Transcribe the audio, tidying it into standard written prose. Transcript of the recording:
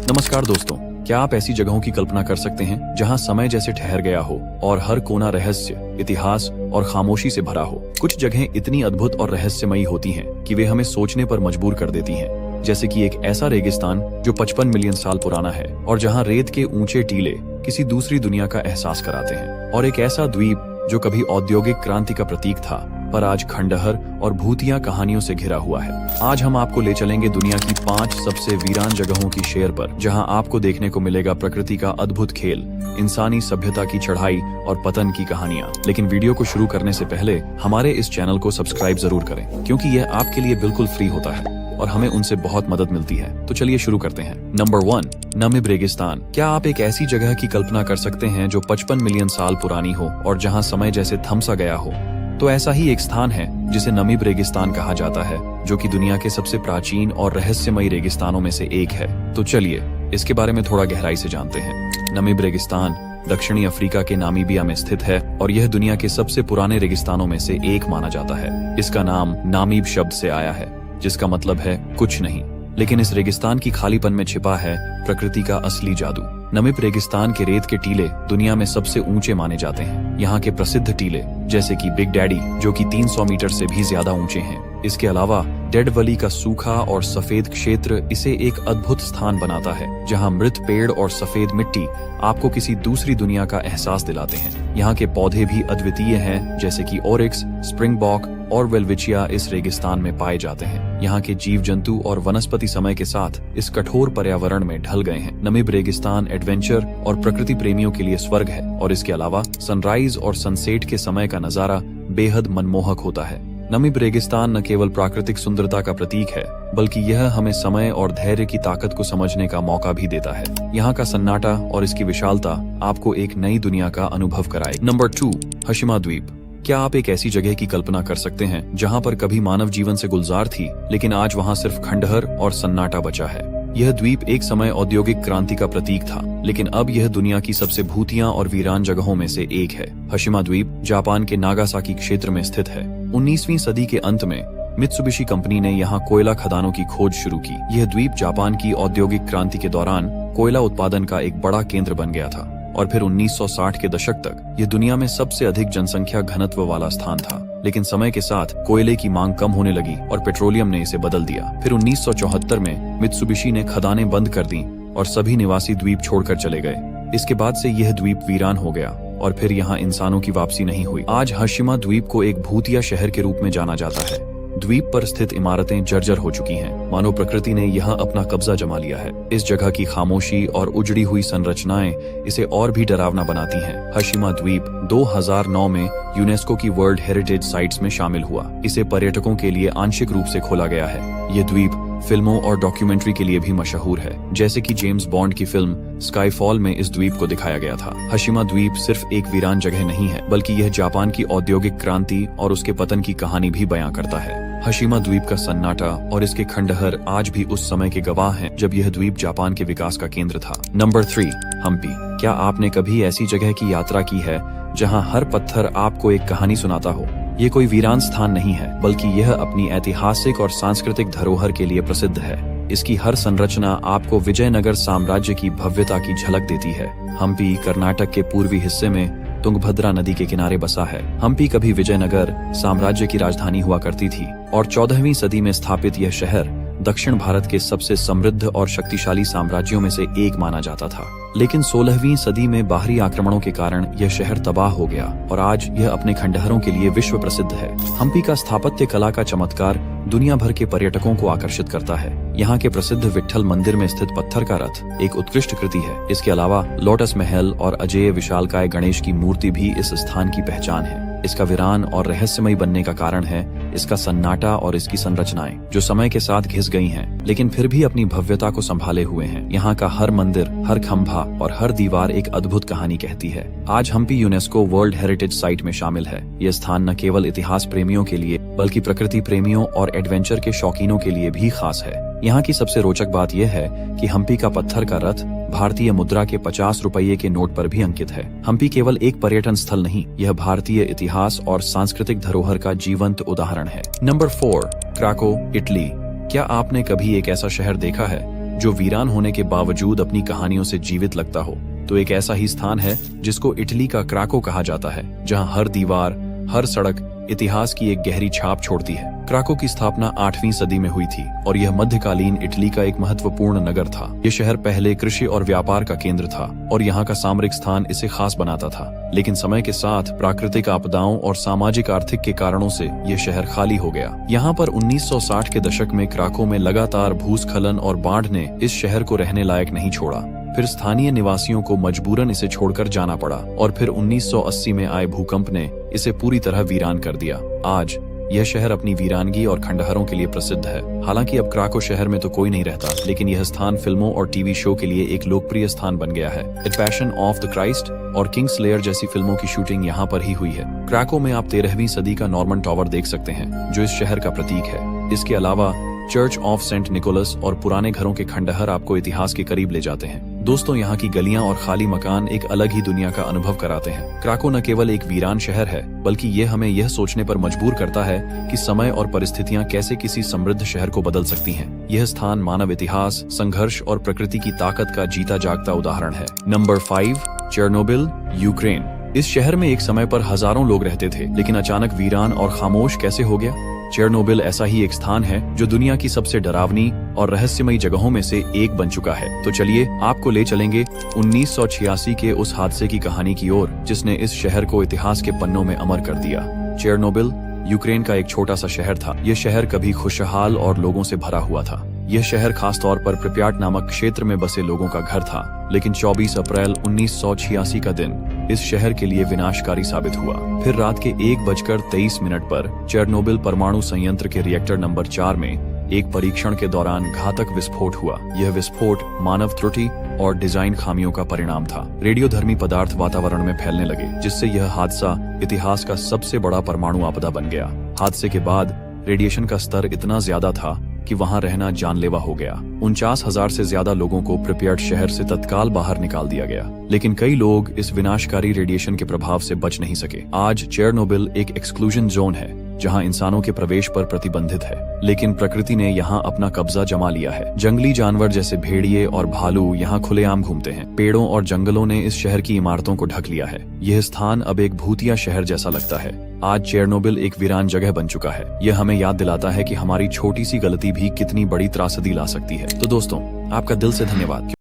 नमस्कार दोस्तों, क्या आप ऐसी जगहों की कल्पना कर सकते हैं जहां समय जैसे ठहर गया हो और हर कोना रहस्य, इतिहास और खामोशी से भरा हो। कुछ जगहें इतनी अद्भुत और रहस्यमयी होती हैं कि वे हमें सोचने पर मजबूर कर देती हैं। जैसे कि एक ऐसा रेगिस्तान जो 55 मिलियन साल पुराना है और जहां रेत के ऊंचे टीले किसी दूसरी दुनिया का एहसास कराते हैं, और एक ऐसा द्वीप जो कभी औद्योगिक क्रांति का प्रतीक था पर आज खंडहर और भूतिया कहानियों से घिरा हुआ है। आज हम आपको ले चलेंगे दुनिया की 5 सबसे वीरान जगहों की शेर पर, जहां आपको देखने को मिलेगा प्रकृति का अद्भुत खेल, इंसानी सभ्यता की चढ़ाई और पतन की कहानियां। लेकिन वीडियो को शुरू करने से पहले हमारे इस चैनल को सब्सक्राइब जरूर करें, क्योंकि यह आपके लिए बिल्कुल फ्री होता है और हमें उनसे बहुत मदद मिलती है। तो चलिए शुरू करते हैं। नंबर 1, नमीब रेगिस्तान। क्या आप एक ऐसी जगह की कल्पना कर सकते हैं जो 55 मिलियन साल पुरानी हो और जहां समय जैसे थम सा गया हो? तो ऐसा ही एक स्थान है जिसे नमीब रेगिस्तान कहा जाता है, जो कि दुनिया के सबसे प्राचीन और रहस्यमयी रेगिस्तानों में से एक है। तो चलिए इसके बारे में थोड़ा गहराई से जानते हैं। नमीब रेगिस्तान दक्षिणी अफ्रीका के नामीबिया में स्थित है और यह दुनिया के सबसे पुराने रेगिस्तानों में से एक माना जाता है। इसका नाम नामीब शब्द से आया है, जिसका मतलब है कुछ नहीं। लेकिन इस रेगिस्तान की खालीपन में छिपा है प्रकृति का असली जादू। नमीब रेगिस्तान के रेत के टीले दुनिया में सबसे ऊंचे माने जाते हैं। यहाँ के प्रसिद्ध टीले जैसे कि बिग डैडी, जो कि 300 मीटर से भी ज्यादा ऊंचे हैं। इसके अलावा डेड वैली का सूखा और सफेद क्षेत्र इसे एक अद्भुत स्थान बनाता है, जहाँ मृत पेड़ और सफेद मिट्टी आपको किसी दूसरी दुनिया का एहसास दिलाते हैं। यहाँ के पौधे भी अद्वितीय हैं, जैसे कि ओरिक्स, स्प्रिंगबॉक और वेलविचिया इस रेगिस्तान में पाए जाते हैं। यहाँ के जीव जंतु और वनस्पति समय के साथ इस कठोर पर्यावरण में ढल गए हैं। नमीब रेगिस्तान एडवेंचर और प्रकृति प्रेमियों के लिए स्वर्ग है, और इसके अलावा सनराइज और सनसेट के समय का नजारा बेहद मनमोहक होता है। नमीब रेगिस्तान न केवल प्राकृतिक सुंदरता का प्रतीक है, बल्कि यह हमें समय और धैर्य की ताकत को समझने का मौका भी देता है। यहाँ का सन्नाटा और इसकी विशालता आपको एक नई दुनिया का अनुभव कराए। नंबर 2, हशिमा द्वीप। क्या आप एक ऐसी जगह की कल्पना कर सकते हैं जहाँ पर कभी मानव जीवन से गुलजार थी, लेकिन आज वहाँ सिर्फ खंडहर और सन्नाटा बचा है? यह द्वीप एक समय औद्योगिक क्रांति का प्रतीक था, लेकिन अब यह दुनिया की सबसे भूतिया और वीरान जगहों में से एक है। हशिमा द्वीप जापान के नागासाकी क्षेत्र में स्थित है। 19वीं सदी के अंत में मित्सुबिशी कंपनी ने यहाँ कोयला खदानों की खोज शुरू की। यह द्वीप जापान की औद्योगिक क्रांति के दौरान कोयला उत्पादन का एक बड़ा केंद्र बन गया था, और फिर 1960 के दशक तक यह दुनिया में सबसे अधिक जनसंख्या घनत्व वाला स्थान था। लेकिन समय के साथ कोयले की मांग कम होने लगी और पेट्रोलियम ने इसे बदल दिया। फिर 1974 में मित्सुबिशी ने खदानें बंद कर दी और सभी निवासी द्वीप छोड़कर चले गए। इसके बाद से यह द्वीप वीरान हो गया और फिर यहाँ इंसानों की वापसी नहीं हुई। आज हशिमा द्वीप को एक भूतिया शहर के रूप में जाना जाता है। द्वीप पर स्थित इमारतें जर्जर हो चुकी हैं, मानो प्रकृति ने यहाँ अपना कब्जा जमा लिया है। इस जगह की खामोशी और उजड़ी हुई संरचनाएं इसे और भी डरावना बनाती हैं। हशिमा द्वीप 2009 में यूनेस्को की वर्ल्ड हेरिटेज साइट्स में शामिल हुआ। इसे पर्यटकों के लिए आंशिक रूप से खोला गया है। ये द्वीप फिल्मों और डॉक्यूमेंट्री के लिए भी मशहूर है, जैसे कि जेम्स बॉन्ड की फिल्म स्काईफॉल में इस द्वीप को दिखाया गया था। हशिमा द्वीप सिर्फ एक वीरान जगह नहीं है, बल्कि यह जापान की औद्योगिक क्रांति और उसके पतन की कहानी भी बयां करता है। हशिमा द्वीप का सन्नाटा और इसके खंडहर आज भी उस समय के गवाह हैं जब यह द्वीप जापान के विकास का केंद्र था। नंबर 3, हम्पी। क्या आपने कभी ऐसी जगह की यात्रा की है जहां हर पत्थर आपको एक कहानी सुनाता हो? ये कोई वीरान स्थान नहीं है, बल्कि यह अपनी ऐतिहासिक और सांस्कृतिक धरोहर के लिए प्रसिद्ध है। इसकी हर संरचना आपको विजयनगर साम्राज्य की भव्यता की झलक देती है। हम्पी कर्नाटक के पूर्वी हिस्से में तुंगभद्रा नदी के किनारे बसा है। हम्पी कभी विजयनगर साम्राज्य की राजधानी हुआ करती थी और 14वीं सदी में स्थापित यह शहर दक्षिण भारत के सबसे समृद्ध और शक्तिशाली साम्राज्यों में से एक माना जाता था। लेकिन 16वीं सदी में बाहरी आक्रमणों के कारण यह शहर तबाह हो गया और आज यह अपने खंडहरों के लिए विश्व प्रसिद्ध है। हम्पी का स्थापत्य कला का चमत्कार दुनिया भर के पर्यटकों को आकर्षित करता है। यहाँ के प्रसिद्ध विट्ठल मंदिर में स्थित पत्थर का रथ एक उत्कृष्ट कृति है। इसके अलावा लोटस महल और अजेय विशालकाय गणेश की मूर्ति भी इस स्थान की पहचान है। इसका वीरान और रहस्यमयी बनने का कारण है इसका सन्नाटा और इसकी संरचनाएं, जो समय के साथ घिस गई हैं, लेकिन फिर भी अपनी भव्यता को संभाले हुए हैं। यहाँ का हर मंदिर, हर खंभा और हर दीवार एक अद्भुत कहानी कहती है। आज Hampi UNESCO world heritage site में शामिल है। यह स्थान न केवल इतिहास प्रेमियों के लिए, बल्कि प्रकृति प्रेमियों और एडवेंचर के शौकीनों के लिए भी खास है। यहाँ की सबसे रोचक बात यह है कि हम्पी का पत्थर का रथ भारतीय मुद्रा के 50 रुपये के नोट पर भी अंकित है। हम्पी केवल एक पर्यटन स्थल नहीं, यह भारतीय इतिहास और सांस्कृतिक धरोहर का जीवंत उदाहरण है। Number 4, Krakow, Italy. क्या आपने कभी एक ऐसा शहर देखा है जो वीरान होने के बावजूद अपनी कहानियों से जीवित लगता हो, तो एक ऐसा ही स्थान है जिसको इटली का क्राको कहा जाता है, जहां हर दीवार, हर सड़क इतिहास की एक गहरी छाप छोड़ती है। क्राको की स्थापना 8वीं सदी में हुई थी और यह मध्यकालीन इटली का एक महत्वपूर्ण नगर था। यह शहर पहले कृषि और व्यापार का केंद्र था और यहाँ का सामरिक स्थान इसे खास बनाता था। लेकिन समय के साथ प्राकृतिक आपदाओं और सामाजिक आर्थिक के कारणों से यह शहर खाली हो गया। यहाँ पर 1960 के दशक में क्राको में लगातार भूस्खलन और बाढ़ ने इस शहर को रहने लायक नहीं छोड़ा। फिर स्थानीय निवासियों को मजबूरन इसे छोड़कर जाना पड़ा और फिर 1980 में आए भूकंप ने इसे पूरी तरह वीरान कर दिया। आज यह शहर अपनी वीरानगी और खंडहरों के लिए प्रसिद्ध है। हालांकि अब क्राको शहर में तो कोई नहीं रहता, लेकिन यह स्थान फिल्मों और टीवी शो के लिए एक लोकप्रिय स्थान बन गया है। The passion of the Christ और किंग्सलेयर जैसी फिल्मों की शूटिंग यहाँ पर ही हुई है। क्राको में आप 13वीं सदी का नॉर्मन टावर देख सकते हैं, जो इस शहर का प्रतीक है। इसके अलावा चर्च ऑफ सेंट निकोलस और पुराने घरों के खंडहर आपको इतिहास के करीब ले जाते हैं। दोस्तों, यहाँ की गलियां और खाली मकान एक अलग ही दुनिया का अनुभव कराते हैं। क्राको न केवल एक वीरान शहर है, बल्कि ये हमें यह सोचने पर मजबूर करता है कि समय और परिस्थितियां कैसे किसी समृद्ध शहर को बदल सकती हैं। यह स्थान मानव इतिहास, संघर्ष और प्रकृति की ताकत का जीता जागता उदाहरण है। Number 5, Chernobyl, Ukraine. इस शहर में एक समय पर हजारों लोग रहते थे, लेकिन अचानक वीरान और खामोश कैसे हो गया? चेरनोबिल ऐसा ही एक स्थान है जो दुनिया की सबसे डरावनी और रहस्यमयी जगहों में से एक बन चुका है। तो चलिए आपको ले चलेंगे 1986 के उस हादसे की कहानी की ओर, जिसने इस शहर को इतिहास के पन्नों में अमर कर दिया। चेरनोबिल यूक्रेन का एक छोटा सा शहर था। यह शहर कभी खुशहाल और लोगों से भरा हुआ था। यह शहर खास तौर पर प्रिप्याट नामक क्षेत्र में बसे लोगों का घर था। लेकिन 24 अप्रैल 1986 का दिन इस शहर के लिए विनाशकारी साबित हुआ। फिर रात के 1:23 पर चेरनोबिल परमाणु संयंत्र के रिएक्टर नंबर 4 में एक परीक्षण के दौरान घातक विस्फोट हुआ। यह विस्फोट मानव त्रुटि और डिजाइन खामियों का परिणाम था। रेडियोधर्मी पदार्थ वातावरण में फैलने लगे, जिससे यह हादसा इतिहास का सबसे बड़ा परमाणु आपदा बन गया। हादसे के बाद रेडिएशन का स्तर इतना ज्यादा था कि वहां रहना जानलेवा हो गया। 49,000 से ज्यादा लोगों को प्रिप्याट शहर से तत्काल बाहर निकाल दिया गया, लेकिन कई लोग इस विनाशकारी रेडिएशन के प्रभाव से बच नहीं सके। आज चेरनोबिल एक एक्सक्लूजन जोन है, जहां इंसानों के प्रवेश पर प्रतिबंधित है, लेकिन प्रकृति ने यहाँ अपना कब्जा जमा लिया है। जंगली जानवर जैसे भेड़िए और भालू यहाँ खुलेआम घूमते हैं। पेड़ों और जंगलों ने इस शहर की इमारतों को ढक लिया है। यह स्थान अब एक भूतिया शहर जैसा लगता है। आज चेरनोबिल एक वीरान जगह बन चुका है। यह हमें याद दिलाता है कि हमारी छोटी सी गलती भी कितनी बड़ी त्रासदी ला सकती है। तो दोस्तों, आपका दिल से धन्यवाद।